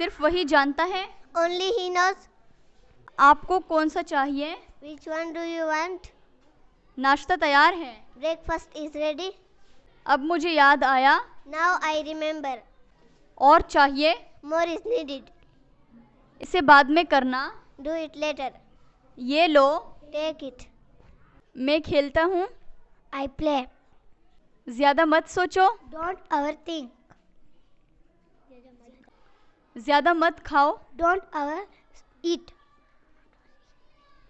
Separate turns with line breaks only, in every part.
सिर्फ वही जानता है।
Only he knows.
आपको कौन सा चाहिए?
Which one do you want?
नाश्ता तैयार है।
Breakfast is ready.
अब मुझे याद आया।
Now I remember.
और चाहिए?
More is needed.
इसे बाद में करना।
Do it later.
ये लो।
Take it.
मैं खेलता हूँ।
I play.
ज्यादा मत सोचो।
Don't overthink.
ज्यादा मत खाओ।
Don't overeat.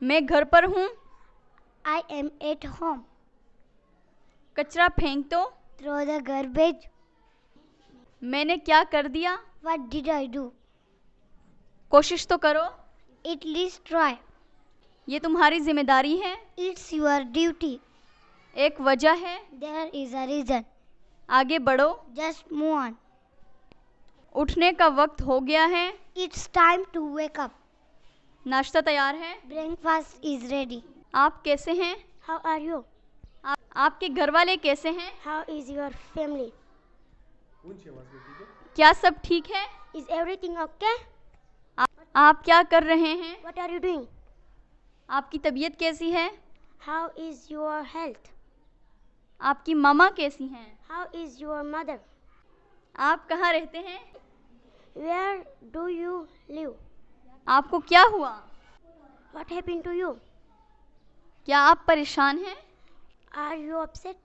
मैं घर पर हूँ।
I am at home.
कचरा फेंक दो।
Throw the garbage.
मैंने क्या कर दिया?
What did I do?
कोशिश तो करो।
At least try.
ये तुम्हारी जिम्मेदारी है।
It's your duty.
एक वजह है।
There is a reason.
आगे बढ़ो।
Just move on.
उठने का वक्त हो गया है।
It's time to wake up.
नाश्ता तैयार है।
Breakfast is ready.
आप कैसे हैं?
How are you?
आपके घर वाले कैसे हैं?
How is your family?
क्या सब ठीक है?
Is everything okay?
आप क्या कर रहे हैं?
What are you doing?
आपकी तबीयत कैसी है?
How is your health?
आपकी मामा कैसी हैं?
How is your mother?
आप कहाँ रहते हैं?
Where do you live?
आपको क्या हुआ?
What happened to you?
क्या आप परेशान हैं?
Are you upset?